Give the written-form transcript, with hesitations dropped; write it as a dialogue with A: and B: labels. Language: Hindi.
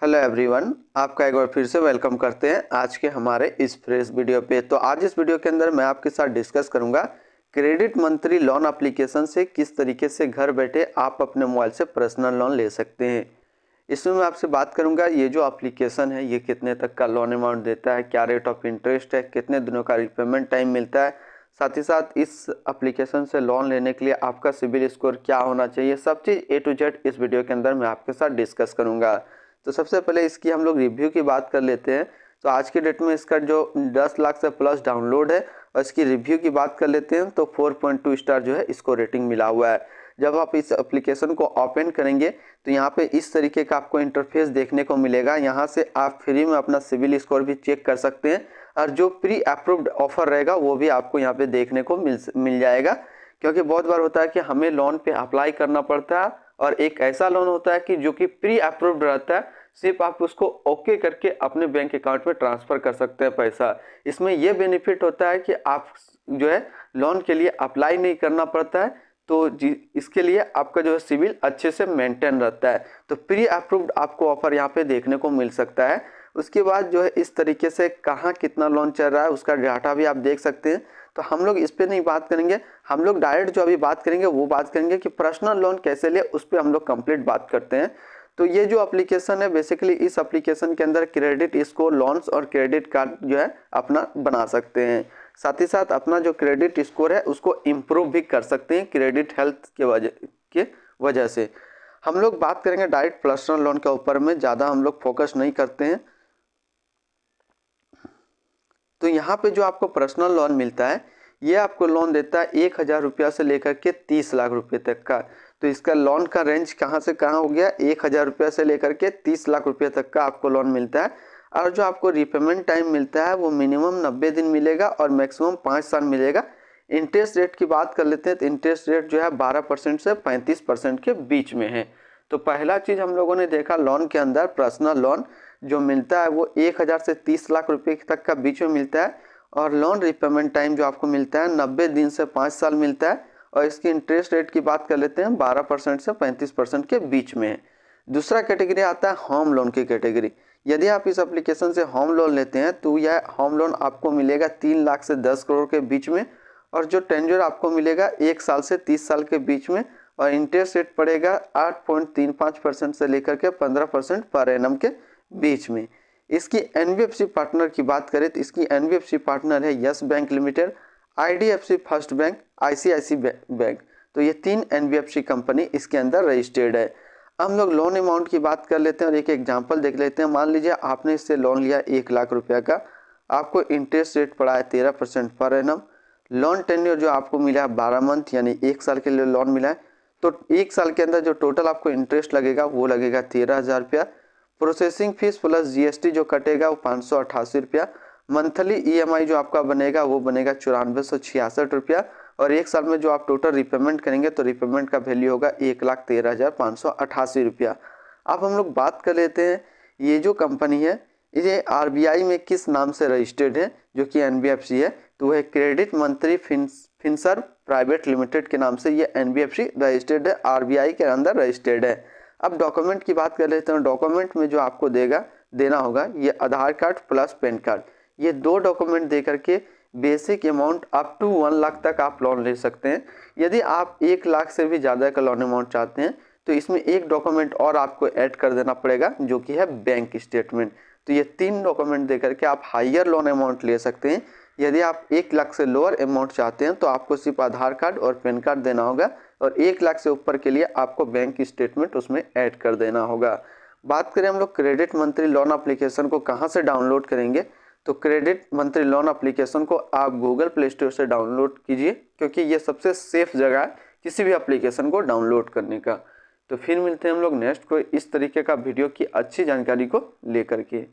A: हेलो एवरीवन, आपका एक बार फिर से वेलकम करते हैं आज के हमारे इस फ्रेश वीडियो पे। तो आज इस वीडियो के अंदर मैं आपके साथ डिस्कस करूंगा क्रेडिट मंथली लोन एप्लीकेशन से किस तरीके से घर बैठे आप अपने मोबाइल से पर्सनल लोन ले सकते हैं। इसमें मैं आपसे बात करूंगा ये जो एप्लीकेशन है ये कितने तक का लोन अमाउंट देता है, क्या रेट ऑफ इंटरेस्ट है, कितने दिनों का रिपेमेंट टाइम मिलता है, साथ ही साथ इस एप्लीकेशन से लोन लेने के लिए आपका सिबिल स्कोर क्या होना चाहिए। सब चीज़ A to Z इस वीडियो के अंदर मैं आपके साथ डिस्कस करूंगा। तो सबसे पहले इसकी हम लोग रिव्यू की बात कर लेते हैं। तो आज की डेट में इसका जो 10 लाख से प्लस डाउनलोड है और इसकी रिव्यू की बात कर लेते हैं तो 4.2 स्टार जो है इसको रेटिंग मिला हुआ है। जब आप इस एप्लीकेशन को ओपन करेंगे तो यहाँ पे इस तरीके का आपको इंटरफेस देखने को मिलेगा। यहाँ से आप फ्री में अपना सिविल स्कोर भी चेक कर सकते हैं और जो प्री अप्रूव्ड ऑफर रहेगा वो भी आपको यहाँ पे देखने को मिल जाएगा। क्योंकि बहुत बार होता है कि हमें लोन पे अप्लाई करना पड़ता है और एक ऐसा लोन होता है कि जो कि प्री अप्रूव्ड रहता है, सिर्फ आप उसको ओके करके अपने बैंक अकाउंट में ट्रांसफ़र कर सकते हैं पैसा। इसमें यह बेनिफिट होता है कि आप जो है लोन के लिए अप्लाई नहीं करना पड़ता है, तो इसके लिए आपका जो है सिविल अच्छे से मेंटेन रहता है। तो प्री अप्रूव्ड आपको ऑफर यहाँ पे देखने को मिल सकता है। उसके बाद जो है इस तरीके से कहाँ कितना लोन चल रहा है उसका डाटा भी आप देख सकते हैं। तो हम लोग इस पर नहीं बात करेंगे, हम लोग डायरेक्ट जो अभी बात करेंगे वो बात करेंगे कि पर्सनल लोन कैसे ले, उस पर हम लोग कंप्लीट बात करते हैं। तो ये जो एप्लीकेशन है बेसिकली इस एप्लीकेशन के अंदर क्रेडिट स्कोर, लोन्स और क्रेडिट कार्ड जो है अपना बना सकते हैं। साथ ही साथ अपना जो क्रेडिट स्कोर है उसको इम्प्रूव भी कर सकते हैं क्रेडिट हेल्थ के वजह से। हम लोग बात करेंगे डायरेक्ट पर्सनल लोन के ऊपर में, ज़्यादा हम लोग फोकस नहीं करते हैं। तो यहाँ पे जो आपको पर्सनल लोन मिलता है ये आपको लोन देता है 1,000 रुपया से लेकर के 30 लाख रुपए तक का। तो इसका लोन का रेंज कहाँ से कहाँ हो गया, 1,000 रुपया से लेकर के 30 लाख रुपये तक का आपको लोन मिलता है। और जो आपको रिपेमेंट टाइम मिलता है वो मिनिमम 90 दिन मिलेगा और मैक्सिमम 5 साल मिलेगा। इंटरेस्ट रेट की बात कर लेते हैं तो इंटरेस्ट रेट जो है 12% से 35% के बीच में है। तो पहला चीज़ हम लोगों ने देखा लोन के अंदर पर्सनल लोन जो मिलता है वो 1,000 से 30 लाख रुपए तक का बीच में मिलता है और लोन रिपेमेंट टाइम जो आपको मिलता है 90 दिन से 5 साल मिलता है। और इसकी इंटरेस्ट रेट की बात कर लेते हैं 12% से 35% के बीच में है। दूसरा कैटेगरी आता है होम लोन की कैटेगरी। यदि आप इस एप्लीकेशन से होम लोन लेते हैं तो यह होम लोन आपको मिलेगा 3 लाख से 10 करोड़ के बीच में और जो टेन्योर आपको मिलेगा 1 साल से 30 साल के बीच में और इंटरेस्ट रेट पड़ेगा 8.35% से लेकर के 15% पर एनम के बीच में। इसकी NBFC पार्टनर की बात करें तो इसकी NBFC पार्टनर है yes bank limited, IDFC first bank, ICICI bank. तो ये 3 NBFC कंपनी इसके अंदर रजिस्टर्ड है। हम लोग लोन अमाउंट की बात कर लेते हैं और एक एग्जांपल देख लेते हैं। मान लीजिए आपने इससे लोन लिया 1 लाख रुपया का, आपको इंटरेस्ट रेट पड़ा है 13% पर एनम। लोन टेन्योर जो आपको मिला है 12 मंथ यानी 1 साल के लिए लोन मिला है। तो 1 साल के अंदर जो टोटल आपको इंटरेस्ट लगेगा वो लगेगा 13,000 रुपया। प्रोसेसिंग फीस प्लस GST जो कटेगा वो 588 रुपया। मंथली EMI जो आपका बनेगा वो बनेगा 9466 रुपया और 1 साल में जो आप टोटल रिपेमेंट करेंगे तो रिपेमेंट का वैल्यू होगा 1,13,588 रुपया। अब हम लोग बात कर लेते हैं ये जो कंपनी है ये RBI में किस नाम से रजिस्टर्ड है, जो कि NBFC है। तो वह credit monthly Finserv private limited के नाम से ये NBFC रजिस्टर्ड है, RBI के अंदर रजिस्टर्ड है। अब डॉक्यूमेंट की बात कर लेते हैं। डॉक्यूमेंट में जो आपको देना होगा ये Aadhaar card plus PAN card, ये 2 डॉक्यूमेंट दे करके basic amount up to 1 lakh तक आप लोन ले सकते हैं। यदि आप 1 लाख से भी ज़्यादा का लोन अमाउंट चाहते हैं तो इसमें एक डॉक्यूमेंट और आपको ऐड कर देना पड़ेगा जो कि है बैंक स्टेटमेंट। तो ये 3 डॉक्यूमेंट दे करके आप हाइयर लोन अमाउंट ले सकते हैं। यदि आप 1 लाख से लोअर अमाउंट चाहते हैं तो आपको सिर्फ आधार कार्ड और पैन कार्ड देना होगा और 1 लाख से ऊपर के लिए आपको बैंक स्टेटमेंट उसमें ऐड कर देना होगा। बात करें हम लोग क्रेडिट मंथली लोन एप्लीकेशन को कहां से डाउनलोड करेंगे, तो क्रेडिट मंथली लोन एप्लीकेशन को आप गूगल प्ले स्टोर से डाउनलोड कीजिए क्योंकि ये सबसे सेफ जगह है किसी भी एप्लीकेशन को डाउनलोड करने का। तो फिर मिलते हैं हम लोग नेक्स्ट कोई इस तरीके का वीडियो की अच्छी जानकारी को लेकर के।